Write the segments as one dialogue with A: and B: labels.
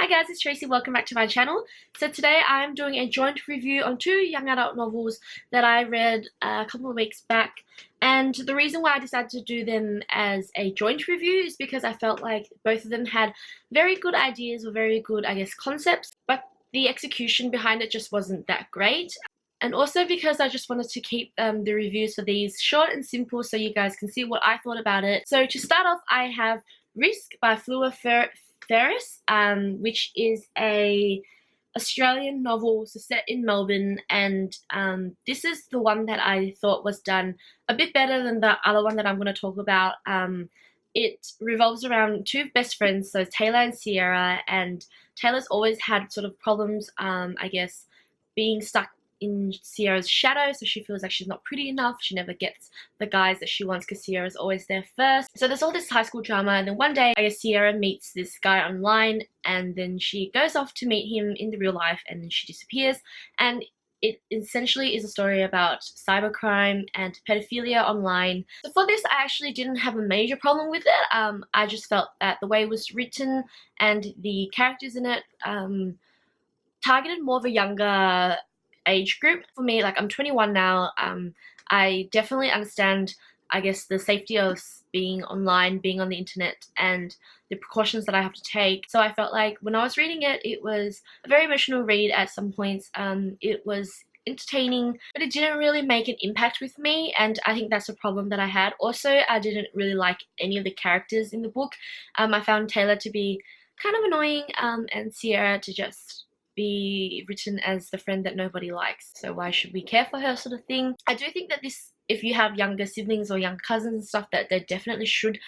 A: guys, it's Tracy. Welcome back to my channel. So today I'm doing a joint review on two young adult novels that I read a couple of weeks back. And the reason why I decided to do them as a joint review is because I felt like both of them had very good ideas or very good, concepts, but the execution behind it just wasn't that great. And also because I just wanted to keep the reviews for these short and simple so you guys can see what I thought about it. So to start off, I have Risk by Fleur Ferris, which is a Australian novel set in Melbourne, and this is the one that I thought was done a bit better than the other one that I'm going to talk about. It revolves around two best friends, so Taylor and Sierra, and Taylor's always had sort of problems, being stuck in Sierra's shadow, so she feels like she's not pretty enough. She never gets the guys that she wants because Sierra's always there first. So there's all this high school drama, and then one day Sierra meets this guy online, and then she goes off to meet him in the real life, and then she disappears. And it essentially is a story about cybercrime and pedophilia online. So for this, I actually didn't have a major problem with it. I just felt that the way it was written and the characters in it targeted more of a younger age group. For me, I'm 21 now, I definitely understand, the safety of being online, being on the internet, and the precautions that I have to take. So I felt like when I was reading it, it was a very emotional read at some points. It was entertaining, but it didn't really make an impact with me, and I think that's a problem that I had. Also, I didn't really like any of the characters in the book. I found Taylor to be kind of annoying, and Sierra to just be written as the friend that nobody likes, so why should we care for her, sort of thing. I do think that this, if you have younger siblings or young cousins and stuff, that they definitely should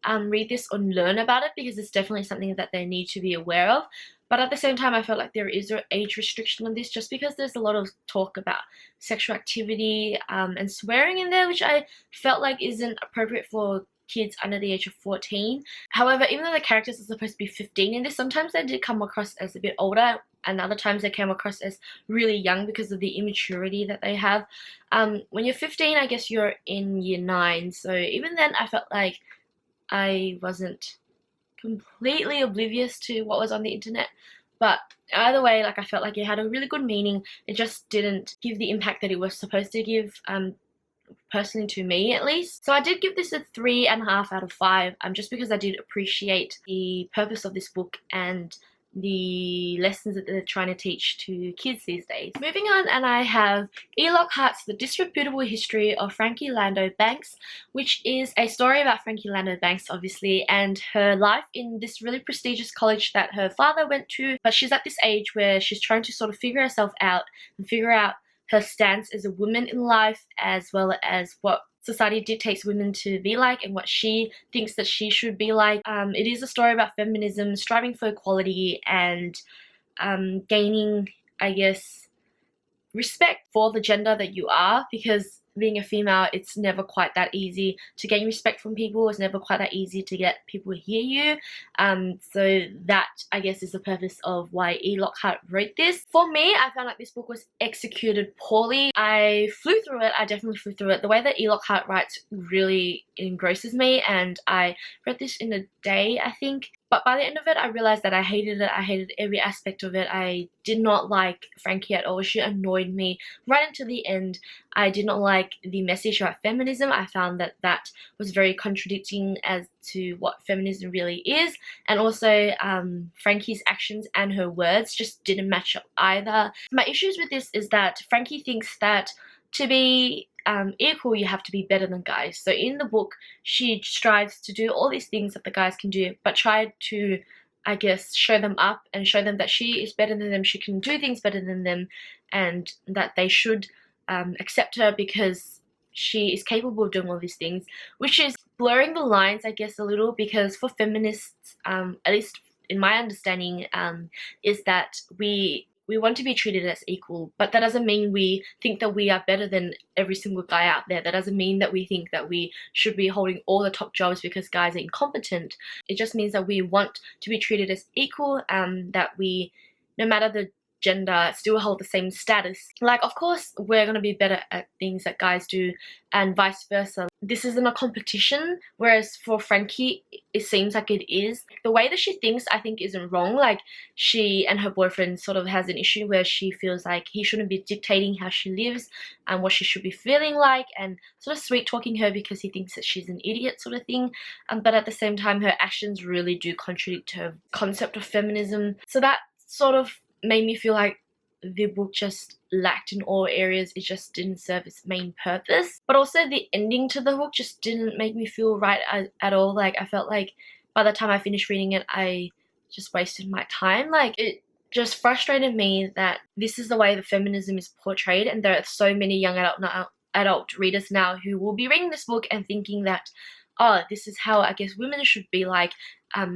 A: read this or learn about it, because it's definitely something that they need to be aware of. But at the same time, I felt like there is an age restriction on this, just because there's a lot of talk about sexual activity and swearing in there, which I felt like isn't appropriate for kids under the age of 14. However, even though the characters are supposed to be 15 in this, sometimes they did come across as a bit older, and other times they came across as really young because of the immaturity that they have. When you're 15, I guess you're in year 9, so even then I felt like I wasn't completely oblivious to what was on the internet. But either way, I felt like it had a really good meaning. It just didn't give the impact that it was supposed to give, personally, to me at least. So I did give this a 3.5 out of 5, just because I did appreciate the purpose of this book and the lessons that they're trying to teach to kids these days. Moving on, and I have Lockhart's The Disreputable History of Frankie Landau Banks, which is a story about Frankie Landau Banks, obviously, and her life in this really prestigious college that her father went to. But she's at this age where she's trying to sort of figure herself out and figure out her stance as a woman in life, as well as what society dictates women to be like and what she thinks that she should be like. It is a story about feminism, striving for equality, and gaining, respect for the gender that you are, because being a female, it's never quite that easy to gain respect from people. It's never quite that easy to get people to hear you. So that, is the purpose of why Lockhart wrote this. For me, I found like this book was executed poorly. I flew through it. I definitely flew through it. The way that Lockhart writes really engrosses me, and I read this in a day, I think. But by the end of it, I realized that I hated it. I hated every aspect of it. I did not like Frankie at all. She annoyed me right until the end. I did not like the message about feminism. I found that that was very contradicting as to what feminism really is. And also, Frankie's actions and her words just didn't match up either. My issues with this is that Frankie thinks that to be equal, you have to be better than guys. So in the book, she strives to do all these things that the guys can do, but tried to, show them up and show them that she is better than them, she can do things better than them, and that they should accept her because she is capable of doing all these things, which is blurring the lines, a little, because for feminists, at least in my understanding, is that we want to be treated as equal, but that doesn't mean we think that we are better than every single guy out there. That doesn't mean that we think that we should be holding all the top jobs because guys are incompetent. It just means that we want to be treated as equal, that we, no matter the gender still hold the same status. Like, of course we're gonna be better at things that guys do and vice versa. This isn't a competition, whereas for Frankie it seems like it is. The way that she thinks, I think, isn't wrong. Like, she and her boyfriend sort of has an issue where she feels like he shouldn't be dictating how she lives and what she should be feeling like, and sort of sweet talking her because he thinks that she's an idiot sort of thing. But at the same time her actions really do contradict her concept of feminism. So that sort of made me feel like the book just lacked in all areas. It just didn't serve its main purpose. But also the ending to the book just didn't make me feel right at all. Like, I felt like by the time I finished reading it, I just wasted my time. Like, it just frustrated me that this is the way the feminism is portrayed, and there are so many young adult readers now who will be reading this book and thinking that, oh, this is how I guess women should be like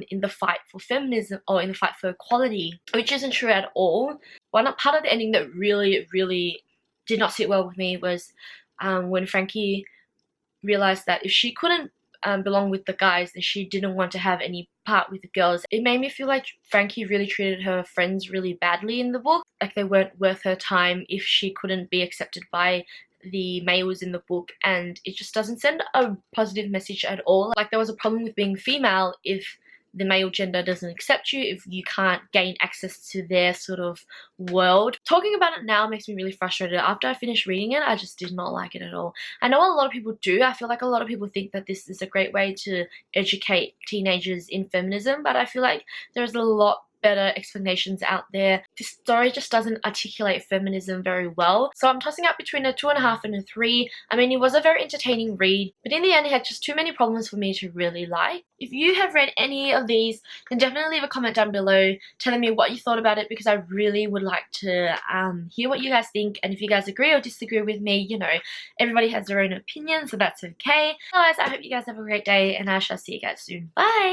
A: in the fight for feminism or in the fight for equality, which isn't true at all. One part of the ending that really did not sit well with me was when Frankie realized that if she couldn't belong with the guys, then she didn't want to have any part with the girls. It made me feel like Frankie really treated her friends really badly in the book. Like, they weren't worth her time if she couldn't be accepted by the males in the book, and it just doesn't send a positive message at all. Like, there was a problem with being female if the male gender doesn't accept you, if you can't gain access to their sort of world. Talking about it now makes me really frustrated. After I finished reading it, I just did not like it at all. I know a lot of people do. I feel like a lot of people think that this is a great way to educate teenagers in feminism, but I feel like there's a lot better explanations out there. This story just doesn't articulate feminism very well, so I'm tossing up between a 2.5 and a 3. I mean, it was a very entertaining read, but in the end it had just too many problems for me to really like. If you have read any of these, then definitely leave a comment down below telling me what you thought about it, because I really would like to hear what you guys think, and if you guys agree or disagree with me, you know, everybody has their own opinion, so that's okay. Otherwise, I hope you guys have a great day, and I shall see you guys soon. Bye!